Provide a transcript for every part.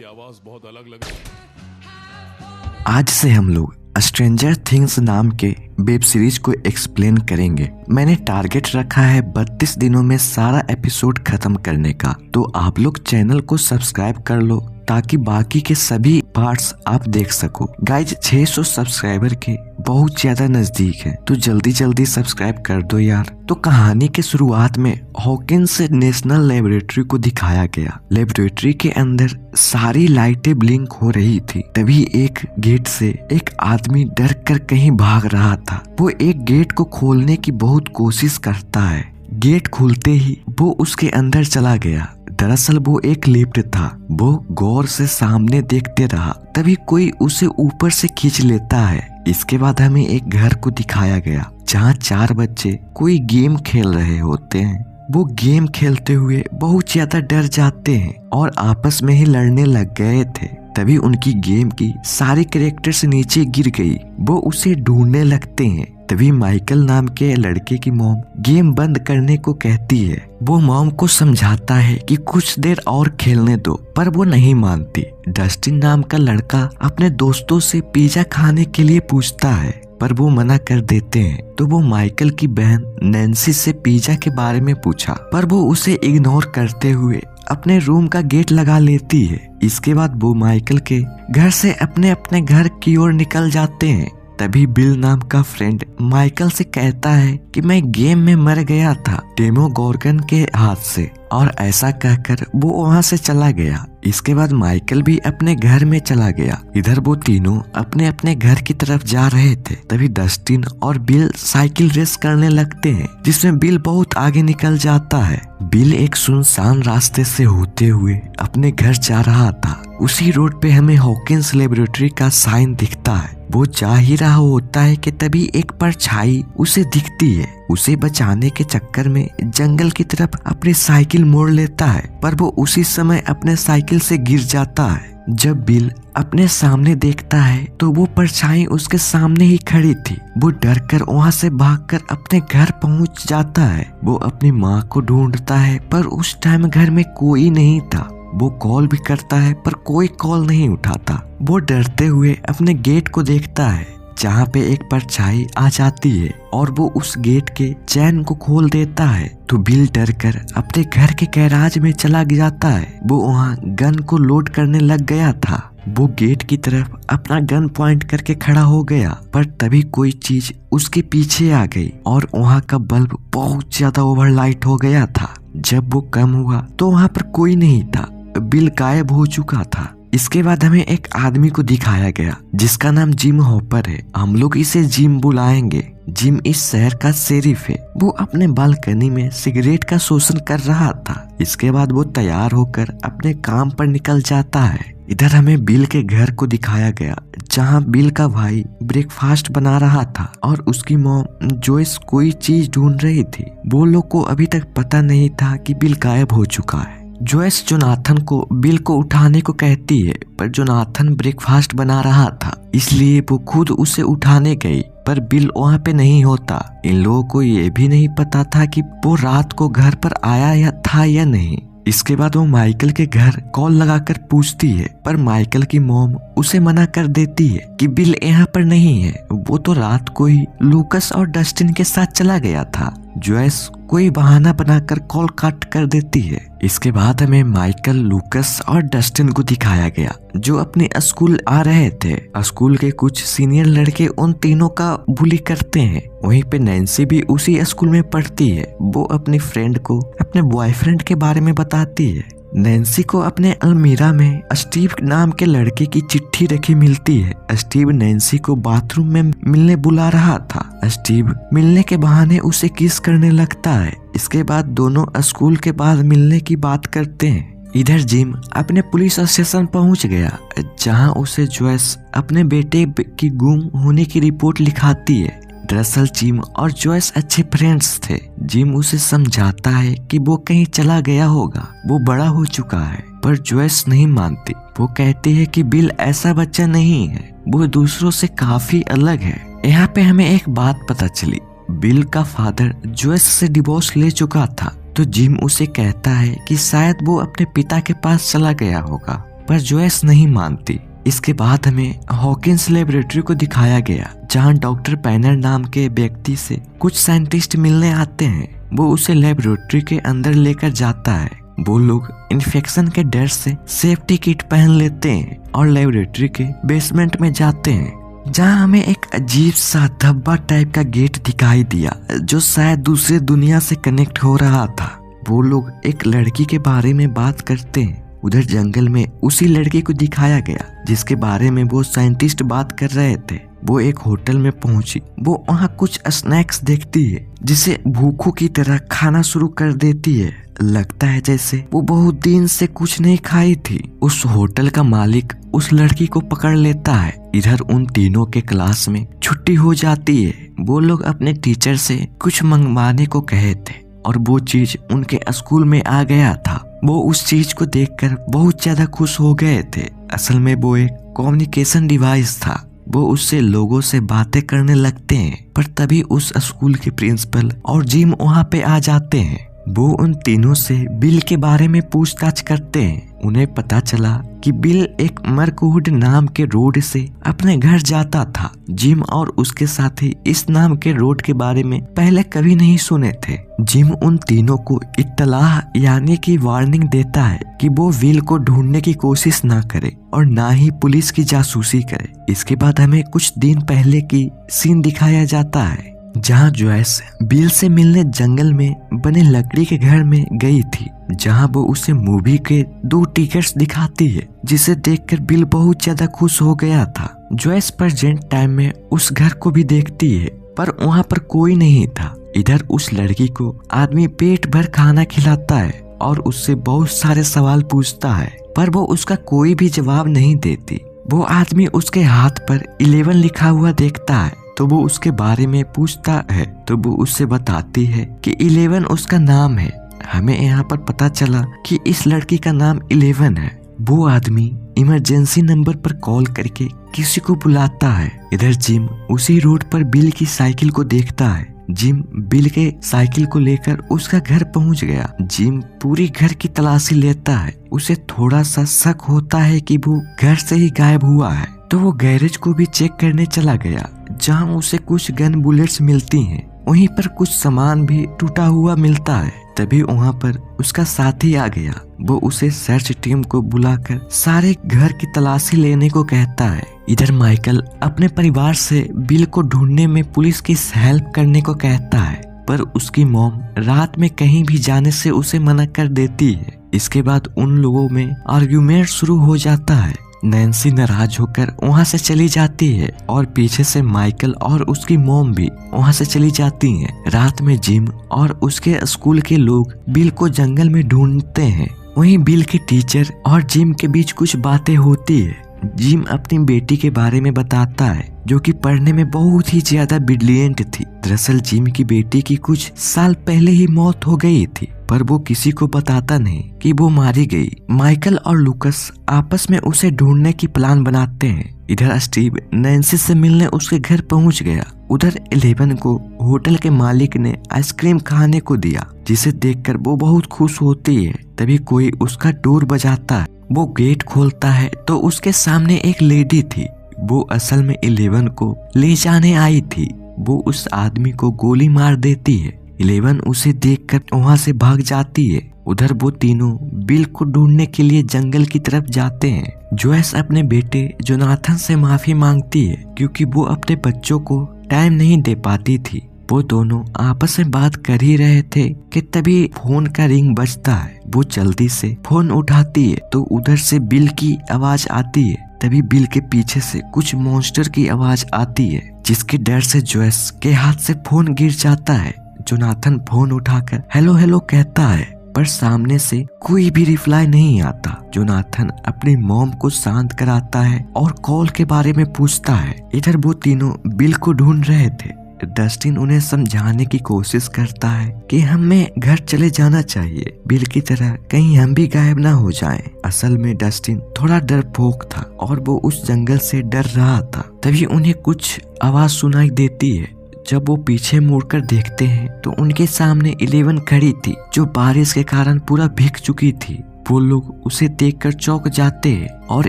आपकी आवाज बहुत अलग लग रही है। आज से हम लोग स्ट्रेंजर थिंग्स नाम के वेब सीरीज को एक्सप्लेन करेंगे। मैंने टारगेट रखा है 32 दिनों में सारा एपिसोड खत्म करने का, तो आप लोग चैनल को सब्सक्राइब कर लो ताकि बाकी के सभी पार्ट्स आप देख सको। गाइज 600 सब्सक्राइबर के बहुत ज्यादा नजदीक है, तो जल्दी जल्दी सब्सक्राइब कर दो यार। तो कहानी के शुरुआत में हॉकिंस नेशनल लेबोरेटरी को दिखाया गया। लेबोरेटरी के अंदर सारी लाइटें ब्लिंक हो रही थी। तभी एक गेट से एक आदमी डर कर कहीं भाग रहा था। वो एक गेट को खोलने की बहुत कोशिश करता है। गेट खुलते ही वो उसके अंदर चला गया। दरअसल वो एक लिफ्ट था। वो गौर से सामने देखते रहा, तभी कोई उसे ऊपर से खींच लेता है। इसके बाद हमें एक घर को दिखाया गया जहाँ 4 बच्चे कोई गेम खेल रहे होते हैं। वो गेम खेलते हुए बहुत ज्यादा डर जाते हैं और आपस में ही लड़ने लग गए थे। तभी उनकी गेम की सारी कैरेक्टर्स नीचे गिर गई। वो उसे ढूंढने लगते हैं। तभी माइकल नाम के लड़के की मॉम गेम बंद करने को कहती है। वो मॉम को समझाता है कि कुछ देर और खेलने दो, पर वो नहीं मानती। डस्टिन नाम का लड़का अपने दोस्तों से पिज्जा खाने के लिए पूछता है, पर वो मना कर देते हैं। तो वो माइकल की बहन नैन्सी से पिज्जा के बारे में पूछा, पर वो उसे इग्नोर करते हुए अपने रूम का गेट लगा लेती है। इसके बाद वो माइकल के घर से अपने अपने घर की ओर निकल जाते हैं। तभी बिल नाम का फ्रेंड माइकल से कहता है कि मैं गेम में मर गया था डेमोगोर्गन के हाथ से, और ऐसा कहकर वो वहाँ से चला गया। इसके बाद माइकल भी अपने घर में चला गया। इधर वो तीनों अपने अपने घर की तरफ जा रहे थे। तभी डस्टिन और बिल साइकिल रेस करने लगते हैं, जिसमें बिल बहुत आगे निकल जाता है। बिल एक सुनसान रास्ते से होते हुए अपने घर जा रहा था। उसी रोड पे हमें हॉकिंस लेबोरेटरी का साइन दिखता है। वो जा ही रहा होता है कि तभी एक परछाई उसे दिखती है। उसे बचाने के चक्कर में जंगल की तरफ अपनी साइकिल मोड़ लेता है, पर वो उसी समय अपने साइकिल से गिर जाता है। जब बिल अपने सामने देखता है तो वो परछाई उसके सामने ही खड़ी थी। वो डर कर वहाँ से भागकर अपने घर पहुँच जाता है। वो अपनी माँ को ढूंढता है, पर उस टाइम घर में कोई नहीं था। वो कॉल भी करता है, पर कोई कॉल नहीं उठाता। वो डरते हुए अपने गेट को देखता है, जहाँ पे एक परछाई आ जाती है और वो उस गेट के चैन को खोल देता है। तो बिल डर कर अपने घर के गैराज में चला जाता है। वो वहाँ गन को लोड करने लग गया था। वो गेट की तरफ अपना गन पॉइंट करके खड़ा हो गया, पर तभी कोई चीज उसके पीछे आ गई और वहाँ का बल्ब बहुत ज्यादा ओवरलाइट हो गया था। जब वो कम हुआ तो वहाँ पर कोई नहीं था। बिल गायब हो चुका था। इसके बाद हमें एक आदमी को दिखाया गया जिसका नाम जिम हॉपर है। हम लोग इसे जिम बुलाएंगे। जिम इस शहर का शेरिफ है। वो अपने बालकनी में सिगरेट का शोषण कर रहा था। इसके बाद वो तैयार होकर अपने काम पर निकल जाता है। इधर हमें बिल के घर को दिखाया गया, जहाँ बिल का भाई ब्रेकफास्ट बना रहा था और उसकी मॉम जोइस कोई चीज ढूंढ रही थी। वो लोग को अभी तक पता नहीं था कि बिल गायब हो चुका है। जोइस जोनाथन को बिल को उठाने को कहती है, पर जोनाथन ब्रेकफास्ट बना रहा था, इसलिए वो खुद उसे उठाने गई, पर बिल वहाँ पे नहीं होता। इन लोगों को ये भी नहीं पता था कि वो रात को घर पर आया था या नहीं। इसके बाद वो माइकल के घर कॉल लगाकर पूछती है, पर माइकल की मॉम उसे मना कर देती है कि बिल यहाँ पर नहीं है। वो तो रात को ही लूकस और डस्टिन के साथ चला गया था। जोइस कोई बहाना बनाकर कॉल काट कर देती है। इसके बाद हमें माइकल, लूकस और डस्टिन को दिखाया गया जो अपने स्कूल आ रहे थे। स्कूल के कुछ सीनियर लड़के उन तीनों का बुली करते हैं। वहीं पे नैन्सी भी उसी स्कूल में पढ़ती है। वो अपनी फ्रेंड को अपने बॉयफ्रेंड के बारे में बताती है। नैन्सी को अपने अलमीरा में स्टीव नाम के लड़के की चिट्ठी रखी मिलती है। स्टीव नैन्सी को बाथरूम में मिलने बुला रहा था। स्टीव मिलने के बहाने उसे किस करने लगता है। इसके बाद दोनों स्कूल के बाद मिलने की बात करते हैं। इधर जिम अपने पुलिस स्टेशन पहुंच गया, जहां उसे जोइस अपने बेटे की गुम होने की रिपोर्ट लिखाती है। दरअसल जिम और जोइस अच्छे फ्रेंड्स थे। जिम उसे समझाता है कि वो कहीं चला गया होगा, वो बड़ा हो चुका है, पर जोइस नहीं मानती। वो कहती है कि बिल ऐसा बच्चा नहीं है, वो दूसरों से काफी अलग है। यहाँ पे हमें एक बात पता चली, बिल का फादर जोइस से डिवोर्स ले चुका था। तो जिम उसे कहता है कि शायद वो अपने पिता के पास चला गया होगा, पर जोयस नहीं मानती। इसके बाद हमें हॉकिंस लेबोरेटरी को दिखाया गया, जहां डॉक्टर पैनर नाम के व्यक्ति से कुछ साइंटिस्ट मिलने आते हैं। वो उसे लेबोरेटरी के अंदर लेकर जाता है। वो लोग इन्फेक्शन के डर से सेफ्टी किट पहन लेते हैं और लेबोरेटरी के बेसमेंट में जाते हैं, जहां हमें एक अजीब सा धब्बा टाइप का गेट दिखाई दिया जो शायद दूसरे दुनिया से कनेक्ट हो रहा था। वो लोग एक लड़की के बारे में बात करते हैं। उधर जंगल में उसी लड़की को दिखाया गया जिसके बारे में वो साइंटिस्ट बात कर रहे थे। वो एक होटल में पहुंची। वो वहाँ कुछ स्नैक्स देखती है जिसे भूखों की तरह खाना शुरू कर देती है। लगता है जैसे वो बहुत दिन से कुछ नहीं खाई थी। उस होटल का मालिक उस लड़की को पकड़ लेता है। इधर उन तीनों के क्लास में छुट्टी हो जाती है। वो लोग अपने टीचर से कुछ मंगवाने को कहे थे और वो चीज उनके स्कूल में आ गया था। वो उस चीज को देखकर बहुत ज्यादा खुश हो गए थे। असल में वो एक कम्युनिकेशन डिवाइस था। वो उससे लोगों से बातें करने लगते हैं, पर तभी उस स्कूल के प्रिंसिपल और जिम वहाँ पे आ जाते हैं। वो उन तीनों से बिल के बारे में पूछताछ करते हैं। उन्हें पता चला कि बिल एक मर्कवुड नाम के रोड से अपने घर जाता था। जिम और उसके साथी इस नाम के रोड के बारे में पहले कभी नहीं सुने थे। जिम उन तीनों को इत्तलाह यानी कि वार्निंग देता है कि वो विल को ढूंढने की कोशिश ना करे और ना ही पुलिस की जासूसी करे। इसके बाद हमें कुछ दिन पहले की सीन दिखाया जाता है, जहां जोयस बिल से मिलने जंगल में बने लकड़ी के घर में गई थी, जहां वो उसे मूवी के 2 टिकट्स दिखाती है, जिसे देखकर बिल बहुत ज्यादा खुश हो गया था। जोयस प्रेजेंट टाइम में उस घर को भी देखती है, पर वहां पर कोई नहीं था। इधर उस लड़की को आदमी पेट भर खाना खिलाता है और उससे बहुत सारे सवाल पूछता है, पर वो उसका कोई भी जवाब नहीं देती। वो आदमी उसके हाथ पर 11 लिखा हुआ देखता है तो वो उसके बारे में पूछता है, तो वो उससे बताती है कि 11 उसका नाम है। हमें यहाँ पर पता चला कि इस लड़की का नाम 11 है। वो आदमी इमरजेंसी नंबर पर कॉल करके किसी को बुलाता है। इधर जिम उसी रोड पर बिल की साइकिल को देखता है। जिम बिल के साइकिल को लेकर उसका घर पहुंच गया। जिम पूरी घर की तलाशी लेता है। उसे थोड़ा सा शक होता है कि वो घर से ही गायब हुआ है, तो वो गैरेज को भी चेक करने चला गया, जहां उसे कुछ गन बुलेट्स मिलती हैं। वहीं पर कुछ सामान भी टूटा हुआ मिलता है। तभी वहां पर उसका साथी आ गया। वो उसे सर्च टीम को बुलाकर सारे घर की तलाशी लेने को कहता है। इधर माइकल अपने परिवार से बिल को ढूंढने में पुलिस की हेल्प करने को कहता है, पर उसकी मॉम रात में कहीं भी जाने से उसे मना कर देती है। इसके बाद उन लोगों में आर्ग्यूमेंट शुरू हो जाता है। नैन्सी नाराज होकर वहाँ से चली जाती है और पीछे से माइकल और उसकी मॉम भी वहाँ से चली जाती हैं। रात में जिम और उसके स्कूल के लोग बिल को जंगल में ढूंढते हैं। वहीं बिल के टीचर और जिम के बीच कुछ बातें होती है। जिम अपनी बेटी के बारे में बताता है, जो कि पढ़ने में बहुत ही ज्यादा ब्रिलियंट थी। दरअसल जिम की बेटी की कुछ साल पहले ही मौत हो गई थी, पर वो किसी को बताता नहीं कि वो मारी गई। माइकल और लुकस आपस में उसे ढूंढने की प्लान बनाते हैं। इधर स्टीव नैन्सी से मिलने उसके घर पहुंच गया। उधर 11 को होटल के मालिक ने आइसक्रीम खाने को दिया, जिसे देखकर वो बहुत खुश होती है। तभी कोई उसका डोर बजाता है। वो गेट खोलता है तो उसके सामने एक लेडी थी। वो असल में 11 को ले जाने आई थी। वो उस आदमी को गोली मार देती है। 11 उसे देखकर वहां से भाग जाती है। उधर वो तीनों बिल को ढूंढने के लिए जंगल की तरफ जाते हैं। जोयस अपने बेटे जोनाथन से माफी मांगती है, क्योंकि वो अपने बच्चों को टाइम नहीं दे पाती थी। वो दोनों आपस में बात कर ही रहे थे कि तभी फोन का रिंग बजता है। वो जल्दी से फोन उठाती है तो उधर से बिल की आवाज आती है। तभी बिल के पीछे से कुछ मॉन्स्टर की आवाज आती है, जिसके डर से जोयस के हाथ से फोन गिर जाता है। जोनाथन फोन उठाकर हेलो हेलो कहता है, पर सामने से कोई भी रिप्लाई नहीं आता। जोनाथन अपनी मॉम को शांत कराता है और कॉल के बारे में पूछता है। इधर वो तीनों बिल को ढूंढ रहे थे। डस्टिन उन्हें समझाने की कोशिश करता है कि हमें घर चले जाना चाहिए, बिल की तरह कहीं हम भी गायब ना हो जाएं। असल में डस्टिन थोड़ा डरपोक था और वो उस जंगल से डर रहा था। तभी उन्हें कुछ आवाज सुनाई देती है। जब वो पीछे मुड़कर देखते हैं तो उनके सामने 11 खड़ी थी, जो बारिश के कारण पूरा भीग चुकी थी। वो लोग उसे देखकर चौंक जाते हैं और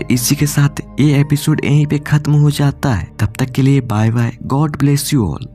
इसी के साथ ये एपिसोड यहीं पे खत्म हो जाता है। तब तक के लिए bye bye, God bless you all.